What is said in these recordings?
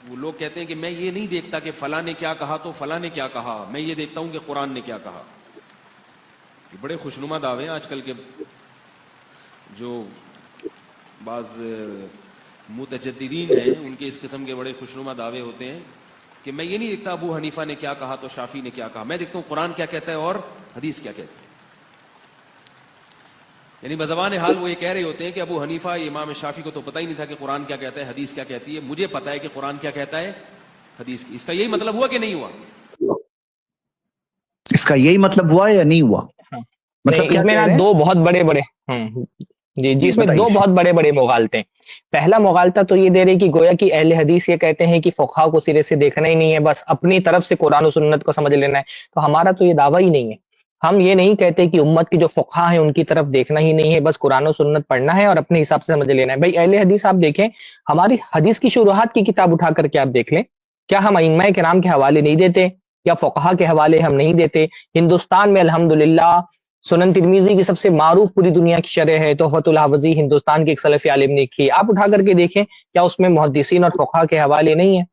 وہ لوگ کہتے ہیں کہ میں یہ نہیں دیکھتا کہ فلاں نے کیا کہا تو فلاں نے کیا کہا، میں یہ دیکھتا ہوں کہ قرآن نے کیا کہا. یہ بڑے خوشنما دعوے ہیں آج کل کے، جو بعض متجددین ہیں ان کے اس قسم کے بڑے خوشنما دعوے ہوتے ہیں کہ میں یہ نہیں دیکھتا ابو حنیفہ نے کیا کہا تو شافعی نے کیا کہا، میں دیکھتا ہوں قرآن کیا کہتا ہے اور حدیث کیا کہتا ہے. یعنی بزبان حال وہ یہ کہہ رہے ہوتے ہیں کہ ابو حنیفہ امام شافعی کو تو پتہ ہی نہیں تھا کہ قرآن کیا کہتا ہے حدیث کیا کہتی ہے، مجھے پتہ ہے کہ قرآن کیا کہتا ہے حدیث کی. اس کا یہی مطلب ہوا کہ نہیں ہوا؟ اس کا یہی مطلب ہوا یا نہیں ہوا؟ مطلب اس میں نا دو بہت بڑے بڑے جی اس میں دو بہت بڑے بڑے مغالطے ہیں. پہلا مغالطہ تو یہ دے رہی کہ گویا کہ اہل حدیث یہ کہتے ہیں کہ فقہا کو سرے سے دیکھنا ہی نہیں ہے، بس اپنی طرف سے قرآن و سنت کو سمجھ لینا ہے. تو ہمارا تو یہ دعویٰ ہی نہیں ہے. ہم یہ نہیں کہتے کہ امت کے جو فقہا ہیں ان کی طرف دیکھنا ہی نہیں ہے، بس قرآن و سنت پڑھنا ہے اور اپنے حساب سے سمجھ لینا ہے. بھائی اہل حدیث آپ دیکھیں، ہماری حدیث کی شروحات کی کتاب اٹھا کر کے آپ دیکھ لیں، کیا ہم ائمہ کرام کے حوالے نہیں دیتے یا فقہا کے حوالے ہم نہیں دیتے؟ ہندوستان میں الحمدللہ سنن ترمذی کی سب سے معروف پوری دنیا کی شرح ہے تحفۃ الحوضی، ہندوستان کے ایک سلفی عالم نے لکھی. آپ اٹھا کر کے دیکھیں کیا اس میں محدثین اور فقہا کے حوالے نہیں ہیں؟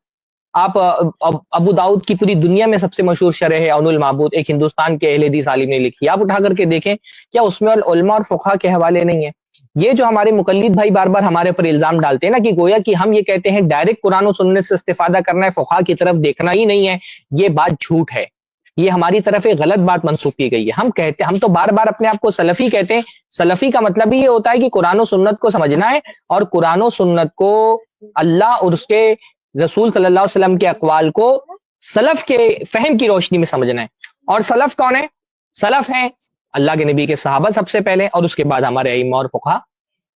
آپ ابو داؤد کی پوری دنیا میں سب سے مشہور شرح ہے عون المعبود، ایک ہندوستان کے اہل حدیث عالم نے لکھی. آپ اٹھا کر کے دیکھیں کیا اس میں علماء اور فقہا کے حوالے نہیں ہیں؟ یہ جو ہمارے مقلد بھائی بار بار ہمارے پر الزام ڈالتے ہیں نا کہ گویا کہ ہم یہ کہتے ہیں ڈائریکٹ قرآن و سنت سے استفادہ کرنا ہے، فقہا کی طرف دیکھنا ہی نہیں ہے، یہ بات جھوٹ ہے. یہ ہماری طرف ایک غلط بات منسوخ کی گئی ہے. ہم تو بار بار اپنے آپ کو سلفی کہتے ہیں. سلفی کا مطلب ہی یہ ہوتا ہے کہ قرآن و سنت کو سمجھنا ہے اور قرآن و سنت کو اللہ اور اس کے رسول صلی اللہ علیہ وسلم کے اقوال کو سلف کے فہم کی روشنی میں سمجھنا ہے. اور سلف کون ہے؟ سلف ہیں اللہ کے نبی کے صحابہ سب سے پہلے، اور اس کے بعد ہمارے ائمہ اور فقہا.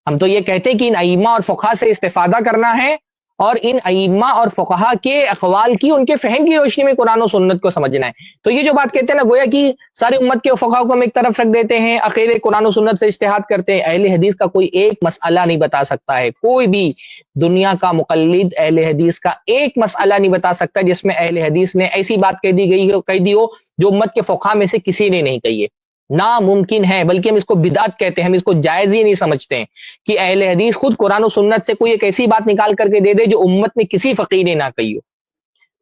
ہم تو یہ کہتے ہیں کہ ان ائمہ اور فقہا سے استفادہ کرنا ہے اور ان ائمہ اور فقہا کے اقوال کی، ان کے فہم کی روشنی میں قرآن و سنت کو سمجھنا ہے. تو یہ جو بات کہتے ہیں نا گویا کہ ساری امت کے فقہا کو ہم ایک طرف رکھ دیتے ہیں، اکیلے قرآن و سنت سے اجتہاد کرتے ہیں. اہل حدیث کا کوئی ایک مسئلہ نہیں بتا سکتا ہے، کوئی بھی دنیا کا مقلد اہل حدیث کا ایک مسئلہ نہیں بتا سکتا جس میں اہل حدیث نے ایسی بات کہہ دی ہو جو امت کے فقہا میں سے کسی نے نہیں کہی ہے. ناممکن ہے، بلکہ ہم اس کو بدعت کہتے ہیں، ہم اس کو جائز ہی نہیں سمجھتے ہیں کہ اہل حدیث خود قرآن و سنت سے کوئی ایک ایسی بات نکال کر کے دے دے جو امت میں کسی فقیر نے نہ کہی ہو.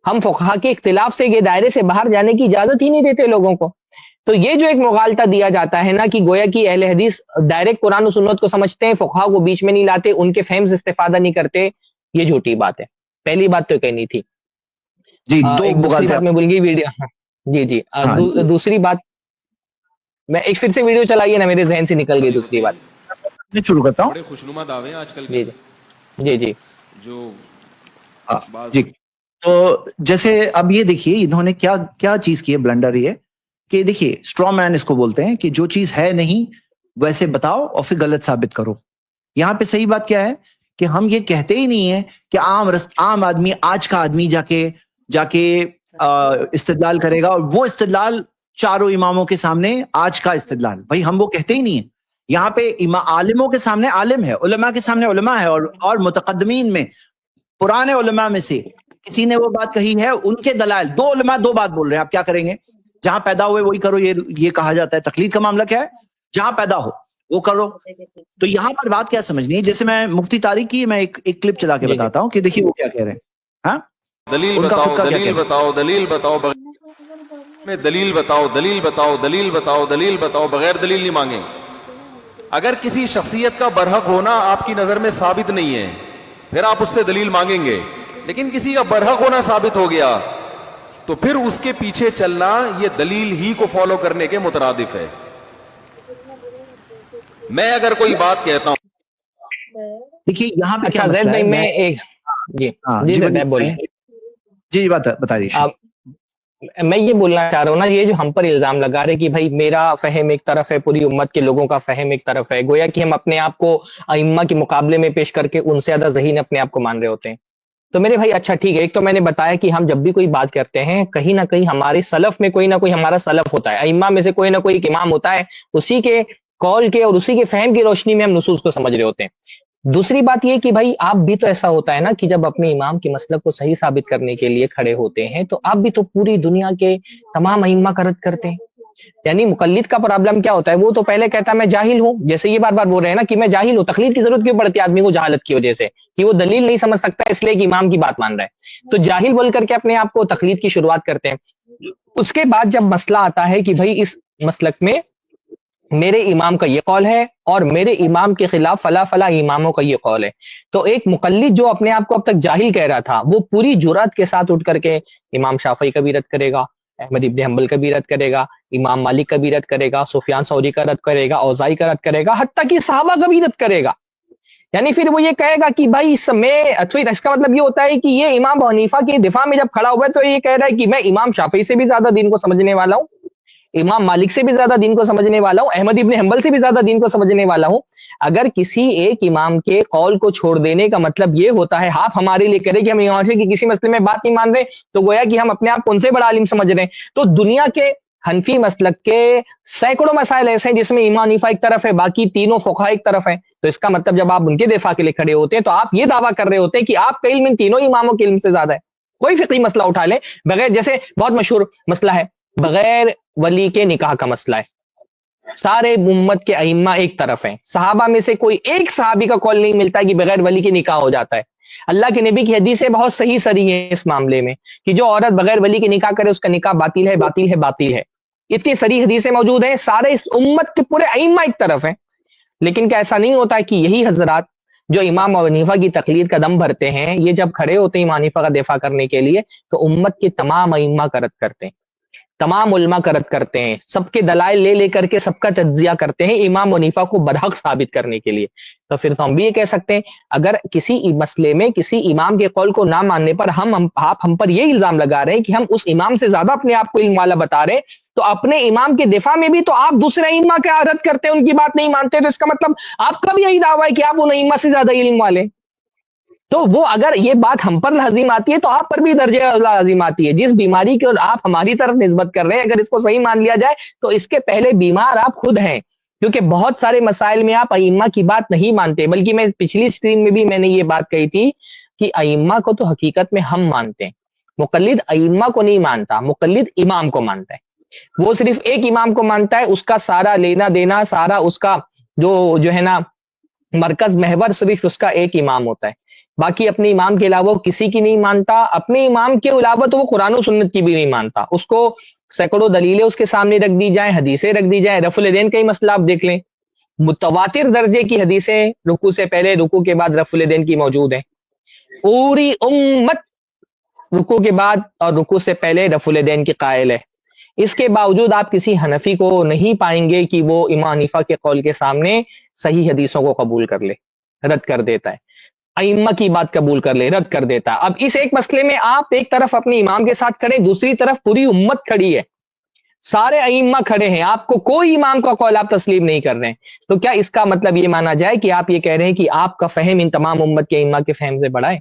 ہم فقہا کے اختلاف سے یہ دائرے سے باہر جانے کی اجازت ہی نہیں دیتے لوگوں کو. تو یہ جو ایک مغالطہ دیا جاتا ہے نا کہ گویا کہ اہل حدیث ڈائریکٹ قرآن و سنت کو سمجھتے ہیں، فقہا کو بیچ میں نہیں لاتے، ان کے فہم سے استفادہ نہیں کرتے، یہ جھوٹی بات ہے. پہلی بات تو کہنی تھی. جی دوسری بات میں بول گئی ویڈیو جی دوسری بات میں ایک پھر سے ویڈیو چلائیے نا، میرے ذہن سے نکل گئی دوسری بات. میں شروع کرتا ہوں. بڑے خوشنما دعوے ہیں آج کل کے جی جو جی. تو جیسے اب یہ دیکھیے انہوں نے کیا چیز کی ہے، بلنڈر یہ کہ دیکھیے اسٹرا مین اس کو بولتے ہیں کہ جو چیز ہے نہیں ویسے بتاؤ اور پھر غلط ثابت کرو. یہاں پہ صحیح بات کیا ہے کہ ہم یہ کہتے ہی نہیں ہے کہ عام آدمی، آج کا آدمی جا کے استدلال کرے گا، اور وہ استدلال چاروں اماموں کے سامنے آج کا استدلال، بھائی ہم وہ کہتے ہی نہیں ہیں. یہاں پہ عالموں کے سامنے عالم ہے، علماء کے سامنے علماء ہے، اور متقدمین میں پرانے علماء میں سے کسی نے وہ بات کہی ہے، ان کے دلائل دو علماء دو بات بول رہے ہیں، آپ کیا کریں گے؟ جہاں پیدا ہوئے وہی کرو، یہ کہا جاتا ہے. تقلید کا معاملہ کیا ہے؟ جہاں پیدا ہو وہ کرو. تو یہاں پر بات کیا سمجھنی ہے؟ جیسے میں مفتی طارق کی میں ایک کلپ چلا کے بتاتا ہوں کہ دیکھیے وہ کیا کہہ رہے ہیں. ہاں دلیل بتاؤ، دلیل بتاؤ، دلیل بتاؤ، میں دلیل بتاؤ، دلیل بتاؤ، دلیل بتاؤ، دلیل بتاؤ، بغیر دلیل نہیں مانگیں. اگر کسی شخصیت کا برحق ہونا آپ کی نظر میں ثابت نہیں ہے پھر آپ اس سے دلیل مانگیں گے، لیکن کسی کا برحق ہونا ثابت ہو گیا تو پھر اس کے پیچھے چلنا یہ دلیل ہی کو فالو کرنے کے مترادف ہے. میں اگر کوئی بات کہتا ہوں، دیکھیے یہاں پہ کیا مسئلہ ہے، میں ایک جی بات بتا دیجیے. میں یہ بولنا چاہ رہا ہوں نا، یہ جو ہم پر الزام لگا رہے کہ بھائی میرا فہم ایک طرف ہے، پوری امت کے لوگوں کا فہم ایک طرف ہے، گویا کہ ہم اپنے آپ کو ائمہ کے مقابلے میں پیش کر کے ان سے زیادہ ذہین اپنے آپ کو مان رہے ہوتے ہیں. تو میرے بھائی اچھا ٹھیک ہے، ایک تو میں نے بتایا کہ ہم جب بھی کوئی بات کرتے ہیں کہیں نہ کہیں ہمارے سلف میں کوئی نہ کوئی ہمارا سلف ہوتا ہے، ائمہ میں سے کوئی نہ کوئی ایک امام ہوتا ہے، اسی کے قول کے اور اسی کے فہم کی روشنی میں ہم نصوص کو سمجھ رہے ہوتے ہیں. دوسری بات یہ کہ بھائی آپ بھی تو ایسا ہوتا ہے نا کہ جب اپنے امام کے مسلک کو صحیح ثابت کرنے کے لیے کھڑے ہوتے ہیں تو آپ بھی تو پوری دنیا کے تمام ائمہ کا رد کرتے ہیں. یعنی مقلد کا پرابلم کیا ہوتا ہے, وہ تو پہلے کہتا ہے میں جاہل ہوں, جیسے یہ بار بار بول رہے ہیں نا کہ میں جاہل ہوں, تقلید کی ضرورت کیوں پڑتی ہے آدمی کو جہالت کی وجہ سے, کہ وہ دلیل نہیں سمجھ سکتا اس لیے کہ امام کی بات مان رہا ہے, تو جاہل بول کر کے اپنے آپ کو تقلید کی شروعات کرتے ہیں. اس کے بعد جب مسئلہ آتا ہے کہ بھائی اس مسلک میں میرے امام کا یہ قول ہے اور میرے امام کے خلاف فلاں فلاں اماموں کا یہ قول ہے, تو ایک مقلد جو اپنے آپ کو اب تک جاہل کہہ رہا تھا, وہ پوری جرأت کے ساتھ اٹھ کر کے امام شافعی کا بھی رد کرے گا, احمد ابن حنبل کا بھی رد کرے گا, امام مالک کا بھی رد کرے گا, سفیان ثوری کا رد کرے گا, اوزاعی کا رد کرے گا, حتیٰ کہ صحابہ کا بھی رد کرے گا. یعنی پھر وہ یہ کہے گا کہ بھائی اس کا مطلب یہ ہوتا ہے کہ یہ امام ابو حنیفہ کے دفاع میں جب کھڑا ہوا ہے تو یہ کہہ رہا ہے کہ میں امام شافعی سے بھی زیادہ دین کو سمجھنے والا ہوں, امام مالک سے بھی زیادہ دین کو سمجھنے والا ہوں, احمد ابن حنبل سے بھی زیادہ دین کو سمجھنے والا ہوں. اگر کسی ایک امام کے قول کو چھوڑ دینے کا مطلب یہ ہوتا ہے, آپ ہمارے لیے کرے کہ ہم امام سے کسی مسئلے میں بات نہیں مان رہے, تو گویا کہ ہم اپنے آپ کو ان سے بڑا عالم سمجھ رہے ہیں. تو دنیا کے حنفی مسلک کے سینکڑوں مسائل ایسے ہیں جس میں امام حنیفہ ایک طرف ہے, باقی تینوں فقہا ایک طرف ہیں. تو اس کا مطلب جب آپ ان کے دفاع کے لیے کھڑے ہوتے ہیں تو آپ یہ دعویٰ کر رہے ہوتے ہیں کہ آپ کا علم ان تینوں اماموں کے علم سے زیادہ ہے. کوئی فقہی مسئلہ اٹھا لیں بغیر, جیسے بہت مشہور مسئلہ ہے بغیر ولی کے نکاح کا مسئلہ ہے, سارے امت کے ائمہ ایک طرف ہیں, صحابہ میں سے کوئی ایک صحابی کا قول نہیں ملتا کہ بغیر ولی کے نکاح ہو جاتا ہے. اللہ کے نبی کی حدیثیں بہت صحیح سری ہیں اس معاملے میں کہ جو عورت بغیر ولی کے نکاح کرے اس کا نکاح باطل ہے, باطل ہے, باطل ہے. اتنی صریح حدیثیں موجود ہیں, سارے اس امت کے پورے ائمہ ایک طرف ہیں. لیکن کیا ایسا نہیں ہوتا کہ یہی حضرات جو امام ابو حنیفہ کی تقلید کا دم بھرتے ہیں, یہ جب کھڑے ہوتے ہیں امام حنیفہ کا دفاع کرنے کے لیے تو امت کے تمام ائمہ کا رد کرتے ہیں, تمام علماء کا رد کرتے ہیں, سب کے دلائل لے لے کر کے سب کا تجزیہ کرتے ہیں امام حنیفہ کو برحق ثابت کرنے کے لیے. تو پھر تو ہم بھی یہ کہہ سکتے ہیں اگر کسی مسئلے میں کسی امام کے قول کو نہ ماننے پر آپ ہم پر یہ الزام لگا رہے ہیں کہ ہم اس امام سے زیادہ اپنے آپ کو علم والا بتا رہے ہیں, تو اپنے امام کے دفاع میں بھی تو آپ دوسرے ائمہ کا رد کرتے ہیں, ان کی بات نہیں مانتے, تو اس کا مطلب آپ کا بھی یہی دعویٰ ہے کہ آپ ان ائمہ سے زیادہ علم والے. تو وہ اگر یہ بات ہم پر لازم آتی ہے تو آپ پر بھی درجہ لازم آتی ہے. جس بیماری کی آپ ہماری طرف نسبت کر رہے ہیں, اگر اس کو صحیح مان لیا جائے تو اس کے پہلے بیمار آپ خود ہیں, کیونکہ بہت سارے مسائل میں آپ ائمہ کی بات نہیں مانتے. بلکہ میں پچھلی اسٹریم میں بھی میں نے یہ بات کہی تھی کہ ائمہ کو تو حقیقت میں ہم مانتے ہیں, مقلد ائمہ کو نہیں مانتا, مقلد امام کو مانتا ہے. وہ صرف ایک امام کو مانتا ہے, اس کا سارا لینا دینا, سارا اس کا جو ہے نا مرکز محور صرف اس کا ایک امام ہوتا ہے. باقی اپنے امام کے علاوہ کسی کی نہیں مانتا, اپنے امام کے علاوہ تو وہ قرآن و سنت کی بھی نہیں مانتا. اس کو سینکڑوں دلیلیں اس کے سامنے رکھ دی جائیں, حدیثیں رکھ دی جائیں, رفع الیدین کا ہی مسئلہ آپ دیکھ لیں, متواتر درجے کی حدیثیں رکوع سے پہلے رکوع کے بعد رفع الیدین کی موجود ہیں. پوری امت رکوع کے بعد اور رکوع سے پہلے رفع الیدین کی قائل ہے. اس کے باوجود آپ کسی حنفی کو نہیں پائیں گے کہ وہ امام حنیفہ کے قول کے سامنے صحیح حدیثوں کو قبول کر لے, رد کر دیتا ہے, ائمہ کی بات قبول کر لے, رد کر دیتا ہے. اب اس ایک مسئلے میں آپ ایک طرف اپنے امام کے ساتھ کھڑے, دوسری طرف پوری امت کھڑی ہے, سارے ائمہ کھڑے ہیں, آپ کو کوئی امام کا قول آپ تسلیم نہیں کر رہے ہیں. تو کیا اس کا مطلب یہ مانا جائے کہ آپ یہ کہہ رہے ہیں کہ آپ کا فہم ان تمام امت کے ائمہ کے فہم سے بڑا ہے؟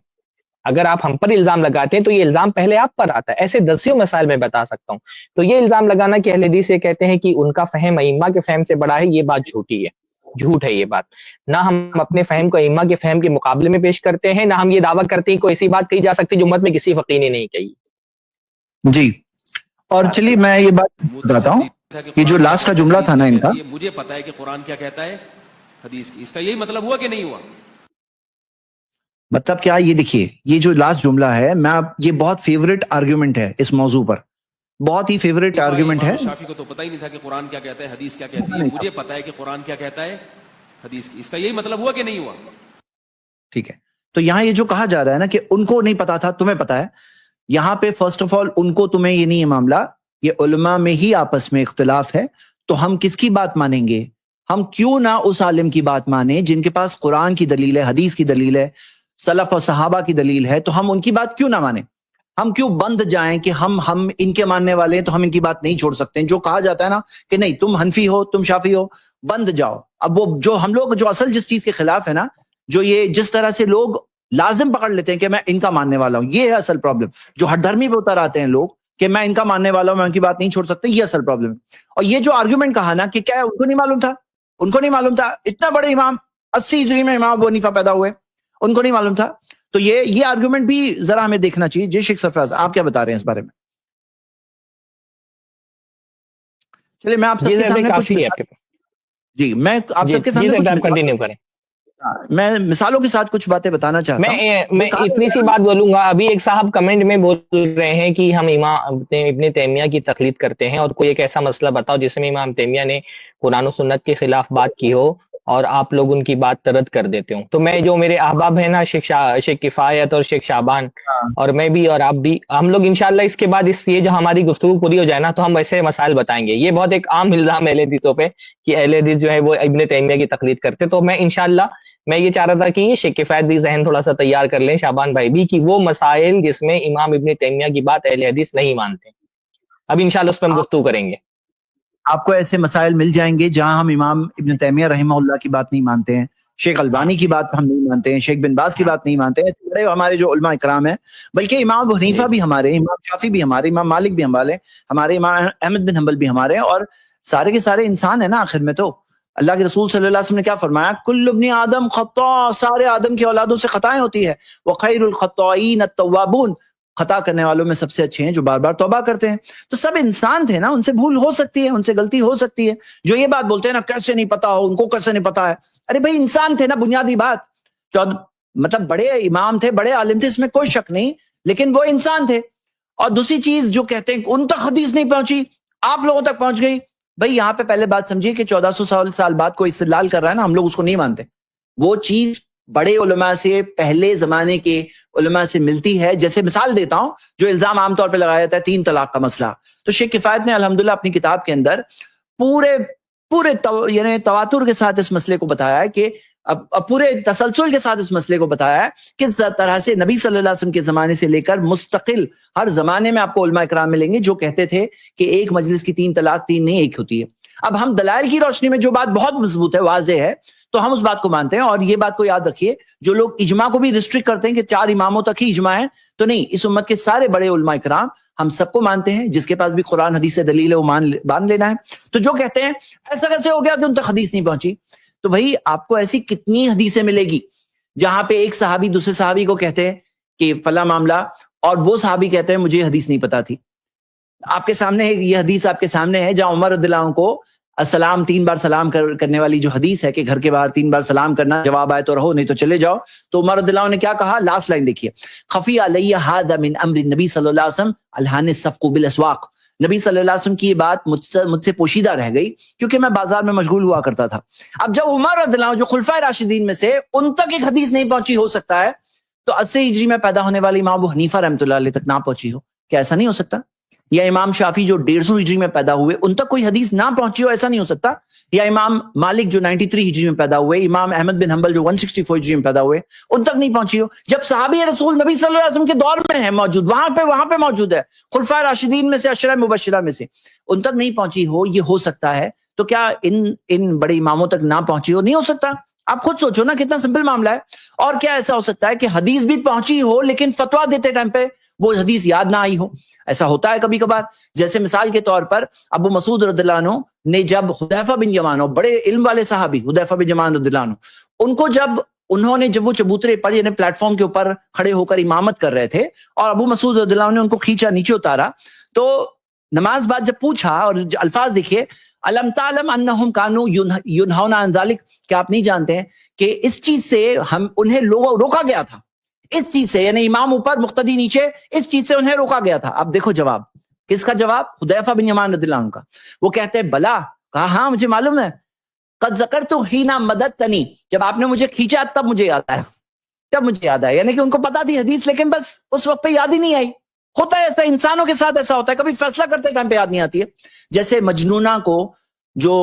اگر آپ ہم پر الزام لگاتے ہیں تو یہ الزام پہلے آپ پر آتا ہے. ایسے دسیوں مسائل میں بتا سکتا ہوں. تو یہ الزام لگانا کہ اہل حدیث یہ کہتے ہیں کہ ان کا فہم ائمہ کے فہم سے بڑا ہے, یہ بات جھوٹی ہے, جھوٹ ہے یہ بات. نہ ہم اپنے فہم کو ائمہ کے فہم کے مقابلے میں پیش کرتے ہیں, نہ ہم یہ دعویٰ کرتے ہیں کوئی ایسی بات کہی جا سکتی جو امت میں کسی فقیہ نے نہیں کہی. جی, اور چلیے میں یہ بات بتاتا ہوں کہ جو لاسٹ کا جملہ تھا نا ان کا, مجھے پتا ہے کہ قرآن کیا کہتا ہے حدیث کی, اس کا یہی مطلب ہوا کہ نہیں ہوا؟ مطلب کیا, یہ دیکھیے یہ جو لاسٹ جملہ ہے, یہ بہت فیوریٹ آرگیومنٹ ہے اس موضوع پر, بہت ہی فیوریٹ آرگیومنٹ ہے. شافعی کو تو پتہ ہی نہیں تھا کہ قرآن کیا کہتا ہے حدیث کیا کہتی ہے. مجھے پتا ہے کہ قرآن کیا کہتا ہے حدیث کی, اس کا یہی مطلب ہوا کہ نہیں ہوا؟ ٹھیک ہے, تو یہاں یہ جو کہا جا رہا ہے نا کہ ان کو نہیں پتا تھا, تمہیں پتا ہے, یہاں پہ فرسٹ آف آل ان کو تمہیں یہ نہیں ہے معاملہ, یہ علماء میں ہی آپس میں اختلاف ہے. تو ہم کس کی بات مانیں گے؟ ہم کیوں نہ اس عالم کی بات مانیں جن کے پاس قرآن کی دلیل ہے, حدیث کی دلیل ہے, سلف اور صحابہ کی دلیل ہے, تو ہم ان کی بات کیوں نہ مانیں؟ ہم کیوں بند جائیں کہ ہم ان کے ماننے والے ہیں تو ہم ان کی بات نہیں چھوڑ سکتے. جو کہا جاتا ہے نا کہ نہیں تم حنفی ہو, تم شافعی ہو, بند جاؤ. اب وہ جو ہم لوگ جو اصل جس چیز کے خلاف ہے نا, جو یہ جس طرح سے لوگ لازم پکڑ لیتے ہیں کہ میں ان کا ماننے والا ہوں, یہ ہے اصل پرابلم. جو ہٹ دھرمی پہ اتر آتے ہیں لوگ کہ میں ان کا ماننے والا ہوں, میں ان کی بات نہیں چھوڑ سکتے, یہ اصل پرابلم ہے. اور یہ جو آرگیومنٹ کہا نا کہ کیا ان کو نہیں معلوم تھا, ان کو نہیں معلوم تھا, اتنا بڑے امام 80 ہجری میں امام ابو حنیفہ پیدا ہوئے, ان کو نہیں معلوم تھا. تو یہ آرگیومنٹ بھی ذرا ہمیں دیکھنا چاہیے. جی شیخ سرفراز, آپ کیا بتا رہے ہیں اس بارے میں؟ چلیے میں آپ سب جی کے سر سامنے کچھ کافی ہے آپ کے پاس. جی میں آپ جی سب کے جی سامنے سر کچھ آپ کنٹینیو کریں. میں مثالوں کے ساتھ کچھ باتیں بتانا چاہتا ہوں. میں اتنی سی بات بولوں گا. ابھی ایک صاحب کمنٹ میں بول رہے ہیں کہ ہم امام ابن تیمیہ کی تقلید کرتے ہیں، اور کوئی ایک ایسا مسئلہ بتاؤ جس میں امام تیمیہ نے قرآن و سنت کے خلاف بات کی ہو اور آپ لوگ ان کی بات رد کر دیتے ہوں. تو میں جو میرے احباب ہیں نا، شیخ کفایت اور شیخ شعبان اور میں بھی اور آپ بھی، ہم لوگ انشاءاللہ اس کے بعد یہ جو ہماری گفتگو پوری ہو جائے نا تو ہم ویسے مسائل بتائیں گے. یہ بہت ایک عام الزام ہے اہل حدیثوں پہ کہ اہل حدیث جو ہے وہ ابن تیمیہ کی تقلید کرتے. تو میں انشاءاللہ میں یہ چاہ رہا تھا کہ یہ شیخ کفایت بھی ذہن تھوڑا سا تیار کر لیں، شعبان بھائی بھی، کہ وہ مسائل جس میں امام ابن تیمیہ کی بات اہل حدیث نہیں مانتے. اب انشاءاللہ اس پہ ہم گفتگو کریں گے. آپ کو ایسے مسائل مل جائیں گے جہاں ہم امام ابن تیمیہ رحمہ اللہ کی بات نہیں مانتے ہیں، شیخ البانی کی بات ہم نہیں مانتے ہیں، شیخ بن باز کی بات نہیں مانتے ہیں. ایسے بڑے ہمارے جو علماء اکرام ہیں، بلکہ امام ابو حنیفہ بھی ہمارے، امام شافعی بھی ہمارے، امام مالک بھی ہمارے، امام احمد بن حنبل بھی ہمارے، اور سارے کے سارے انسان ہیں نا آخر میں. تو اللہ کے رسول صلی اللہ علیہ وسلم نے کیا فرمایا؟ کل ابن آدم خطاء، سارے آدم کی اولادوں سے خطائیں ہوتی ہے. وخیر الخطائین التوابون، خطا کرنے والوں میں سب سے اچھے ہیں جو بار بار توبہ کرتے ہیں. تو سب انسان تھے نا، ان سے بھول ہو سکتی ہے، ان سے غلطی ہو سکتی ہے. جو یہ بات بولتے ہیں نا کیسے نہیں پتا ہو، ان کو کیسے نہیں پتا ہے، ارے بھائی انسان تھے نا، بنیادی بات. مطلب بڑے امام تھے، بڑے عالم تھے، اس میں کوئی شک نہیں، لیکن وہ انسان تھے. اور دوسری چیز جو کہتے ہیں ان تک حدیث نہیں پہنچی، آپ لوگوں تک پہنچ گئی. بھائی یہاں پہ پہلے بات سمجھیے کہ 1400 سال بعد کوئی استدلال کر رہا ہے نا، ہم لوگ اس کو نہیں مانتے. وہ چیز بڑے علماء سے، پہلے زمانے کے علماء سے ملتی ہے. جیسے مثال دیتا ہوں، جو الزام عام طور پہ لگایا جاتا ہے 3 طلاق کا مسئلہ، تو شیخ کفایت نے الحمدللہ اپنی کتاب کے اندر پورے یعنی تواتر کے ساتھ اس مسئلے کو بتایا ہے، کہ پورے تسلسل کے ساتھ اس مسئلے کو بتایا ہے کہ کس طرح سے نبی صلی اللہ علیہ وسلم کے زمانے سے لے کر مستقل ہر زمانے میں آپ کو علماء اکرام ملیں گے جو کہتے تھے کہ ایک مجلس کی 3 طلاق 3 نہیں، ایک ہوتی ہے. اب ہم دلائل کی روشنی میں جو بات بہت مضبوط ہے، واضح ہے، تو ہم اس بات کو مانتے ہیں. اور یہ بات کو یاد رکھیے، جو لوگ اجماع کو بھی ریسٹرکٹ کرتے ہیں کہ 4 اماموں تک ہی اجماع ہے، تو نہیں، اس امت کے سارے بڑے علماء اکرام ہم سب کو مانتے ہیں. جس کے پاس بھی قرآن حدیث سے دلیل ہے وہ مان لینا ہے. تو جو کہتے ہیں ایسا کیسے ہو گیا کہ ان تک حدیث نہیں پہنچی، تو بھائی آپ کو ایسی کتنی حدیثیں ملے گی جہاں پہ ایک صحابی دوسرے صحابی کو کہتے ہیں کہ فلاں معاملہ، اور وہ صحابی کہتے ہیں مجھے حدیث نہیں پتا تھی. آپ کے سامنے یہ حدیث آپ کے سامنے ہے، جہاں عمر رضی اللہ عنہ کو السلام 3 بار سلام کرنے والی جو حدیث ہے کہ گھر کے باہر 3 بار سلام کرنا، جواب آئے تو رہو نہیں تو چلے جاؤ. تو عمر رضی اللہ عنہ نے کیا کہا؟ لاسٹ لائن دیکھیے، خفی علی ھذا من امر النبی صلی اللہ علیہ وسلم الہان الصفق بالاسواق. نبی صلی اللہ علیہ وسلم کی یہ بات مجھ سے پوشیدہ رہ گئی کیونکہ میں بازار میں مشغول ہوا کرتا تھا. اب جب عمر رضی اللہ عنہ جو خلفائے راشدین میں سے ان تک ایک حدیث نہیں پہنچی، ہو سکتا ہے تو 80 ہجری میں پیدا ہونے والی امام ابو حنیفہ رحمۃ اللہ علیہ تک نہ پہنچی ہو. کیا ایسا نہیں ہو سکتا؟ یا امام شافعی جو 150 ہجری میں پیدا ہوئے ان تک کوئی حدیث نہ پہنچی ہو، ایسا نہیں ہو سکتا؟ یا امام مالک جو 93 ہجری میں پیدا ہوئے، امام احمد بن حنبل جو 164 ہجری میں پیدا ہوئے، ان تک نہیں پہنچی ہو؟ جب صحابی رسول نبی صلی اللہ علیہ وسلم کے دور میں ہے موجود، وہاں پہ موجود ہے، خلفائے راشدین میں سے، عشرہ مبشرہ میں سے، ان تک نہیں پہنچی ہو، یہ ہو سکتا ہے. تو کیا ان بڑے اماموں تک نہ پہنچی ہو؟ نہیں ہو سکتا. آپ خود سوچو نا کتنا سمپل معاملہ ہے. اور کیا ایسا ہو سکتا ہے کہ حدیث بھی پہنچی ہو لیکن فتویٰ دیتے ٹائم پہ وہ حدیث یاد نہ آئی ہو؟ ایسا ہوتا ہے کبھی کبھار. جیسے مثال کے طور پر ابو مسعود رضی اللہ عنہ نے جب حذیفہ بن یمان، بڑے علم والے صحابی حذیفہ بن یمان رضی اللہ عنہ، ان کو جب وہ چبوترے پر یعنی پلیٹ فارم کے اوپر کھڑے ہو کر امامت کر رہے تھے اور ابو مسعود رضی اللہ عنہ نے ان کو کھینچا، نیچے اتارا، تو نماز بعد جب پوچھا، اور الفاظ دیکھیے، الم تعلم انہم کانوا ینہون عن ذلک، کہ آپ نہیں جانتے ہیں کہ اس چیز سے انہیں روکا گیا تھا، اس چیز سے، یعنی امام اوپر مقتدی نیچے، اس چیز سے انہیں روکا گیا تھا. اب دیکھو جواب کس کا؟ جواب حذیفہ بن یمان رضی اللہ عنہ کا. وہ کہتے ہیں بلا، کہا ہاں مجھے معلوم ہے، قد ذکرت حین مددتنی، جب آپ نے مجھے کھینچا تب مجھے یاد آیا، یعنی کہ ان کو پتا تھی حدیث لیکن بس اس وقت پہ یاد ہی نہیں آئی. ہوتا ہے ایسا، انسانوں کے ساتھ ایسا ہوتا ہے، کبھی فیصلہ کرتے ٹائم پہ یاد نہیں آتی ہے. جیسے مجنونہ کو جو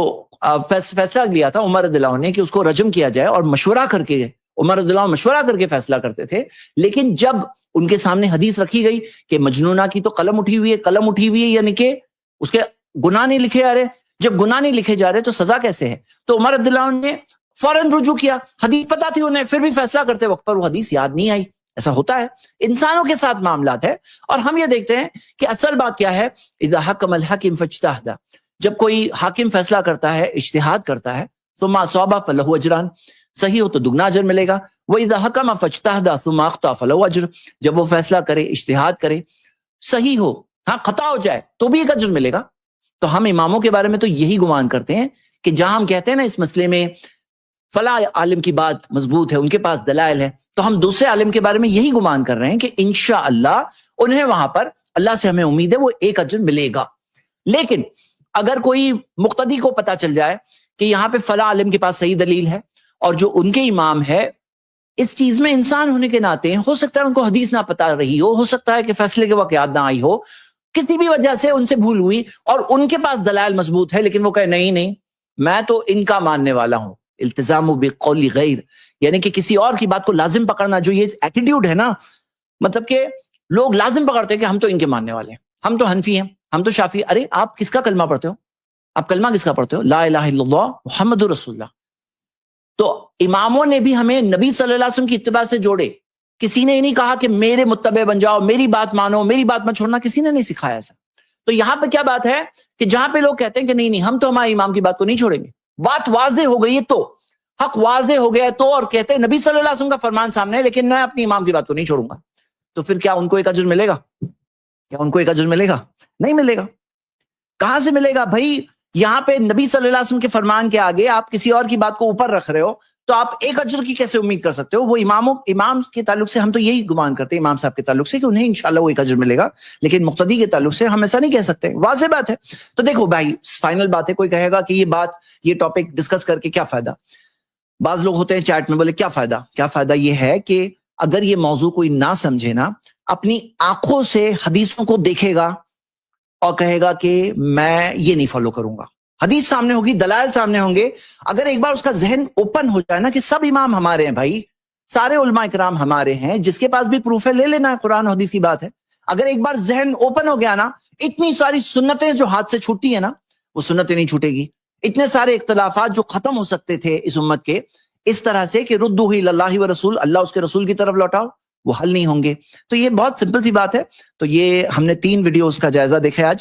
فیصلہ لیا تھا عمر رضی اللہ عنہ نے کہ اس کو رجم کیا جائے، اور مشورہ کر کے عمر رضی اللہ عنہ مشورہ کر کے فیصلہ کرتے تھے، لیکن جب ان کے سامنے حدیث رکھی گئی کہ مجنونہ کی تو قلم اٹھی ہوئی ہے، یعنی کہ اس کے گناہ نہیں لکھے جا رہے، جب گناہ نہیں لکھے جا رہے تو سزا کیسے ہے؟ تو عمر رضی اللہ عنہ نے فوراً رجوع کیا، حدیث پتہ تھی انہیں، پھر بھی فیصلہ کرتے وقت پر وہ حدیث یاد نہیں آئی. ایسا ہوتا ہے، انسانوں کے ساتھ معاملات ہے. اور ہم یہ دیکھتے ہیں کہ اصل بات کیا ہے، اذا حکم الحاکم فاجتہد، جب کوئی حاکم فیصلہ کرتا ہے، اجتہاد کرتا ہے، ثم اصاب فلہ اجران، صحیح ہو تو دگنا اجر ملے گا. وَإِذَا حَكَمَ فَاجْتَهَدَ ثُمَّ أَخْطَأَ فَلَهُ أَجْرٌ، جب وہ فیصلہ کرے، اجتہاد کرے، صحیح ہو، ہاں خطا ہو جائے تو بھی ایک اجر ملے گا. تو ہم اماموں کے بارے میں تو یہی گمان کرتے ہیں کہ جہاں ہم کہتے ہیں نا اس مسئلے میں فلاں عالم کی بات مضبوط ہے, ان کے پاس دلائل ہے, تو ہم دوسرے عالم کے بارے میں یہی گمان کر رہے ہیں کہ انشاءاللہ انہیں وہاں پر اللہ سے ہمیں امید ہے وہ ایک اجر ملے گا. لیکن اگر کوئی مقتدی کو پتا چل جائے کہ یہاں پہ فلاں عالم کے پاس صحیح دلیل ہے اور جو ان کے امام ہے اس چیز میں انسان ہونے کے ناطے ہو سکتا ہے ان کو حدیث نہ پتا رہی ہو سکتا ہے کہ فیصلے کے وقت یاد نہ آئی ہو, کسی بھی وجہ سے ان سے بھول ہوئی اور ان کے پاس دلائل مضبوط ہے, لیکن وہ کہے نہیں میں تو ان کا ماننے والا ہوں. التزام بقول غیر, یعنی کہ کسی اور کی بات کو لازم پکڑنا, جو یہ ایٹیٹیوڈ ہے نا, مطلب کہ لوگ لازم پکڑتے ہیں کہ ہم تو ان کے ماننے والے ہیں, ہم تو حنفی ہیں, ہم تو شافی. ارے آپ کس کا کلمہ پڑھتے ہو؟ آپ کلمہ کس کا پڑھتے ہو؟ لا الہ الا اللہ محمد رسول اللہ. تو اماموں نے بھی ہمیں نبی صلی اللہ علیہ وسلم کی اتباع سے جوڑے. کسی نے نہیں کہا کہ میرے متبع بن جاؤ, میری بات مانو, میری بات مت چھوڑنا, کسی نے نہیں سکھایا ایسا. تو یہاں پہ کیا بات ہے کہ جہاں پہ لوگ کہتے ہیں کہ نہیں ہم تو ہمارے امام کی بات کو نہیں چھوڑیں گے, بات واضح ہو گئی ہے تو, حق واضح ہو گیا ہے تو, اور کہتے ہیں نبی صلی اللہ علیہ وسلم کا فرمان سامنے ہے لیکن میں اپنی امام کی بات کو نہیں چھوڑوں گا, تو پھر کیا ان کو ایک اجر ملے گا؟ کیا ان کو ایک اجر ملے گا؟ نہیں ملے گا. کہاں سے ملے گا بھائی؟ یہاں پہ نبی صلی اللہ علیہ وسلم کے فرمان کے آگے آپ کسی اور کی بات کو اوپر رکھ رہے ہو, تو آپ ایک اجر کی کیسے امید کر سکتے ہو؟ وہ امام کے تعلق سے ہم تو یہی گمان کرتے ہیں, امام صاحب کے تعلق سے, کہ انہیں انشاءاللہ وہ ایک اجر ملے گا, لیکن مقتدی کے تعلق سے ہم ایسا نہیں کہہ سکتے. واضح بات ہے. تو دیکھو بھائی, فائنل بات ہے, کوئی کہے گا کہ یہ ٹاپک ڈسکس کر کے کیا فائدہ؟ بعض لوگ ہوتے ہیں چیٹ میں بولے کیا فائدہ؟ کیا فائدہ یہ ہے کہ اگر یہ موضوع کوئی نہ سمجھے نا, اپنی آنکھوں سے حدیثوں کو دیکھے گا اور کہے گا کہ میں یہ نہیں فالو کروں گا. حدیث سامنے ہوگی, دلائل سامنے ہوں گے, اگر ایک بار اس کا ذہن اوپن ہو جائے نا کہ سب امام ہمارے ہیں بھائی, سارے علماء کرام ہمارے ہیں, جس کے پاس بھی پروف ہے لے لینا, قرآن حدیث کی بات ہے. اگر ایک بار ذہن اوپن ہو گیا نا, اتنی ساری سنتیں جو ہاتھ سے چھوٹتی ہیں نا, وہ سنتیں نہیں چھوٹے گی. اتنے سارے اختلافات جو ختم ہو سکتے تھے اس امت کے اس طرح سے کہ ردوہ الی اللہ و رسول, اللہ اس کے رسول کی طرف لوٹاؤ, وہ حل نہیں ہوں گے. تو یہ بہت سمپل سی بات ہے. تو یہ ہم نے 3 ویڈیوز کا جائزہ دیکھا آج.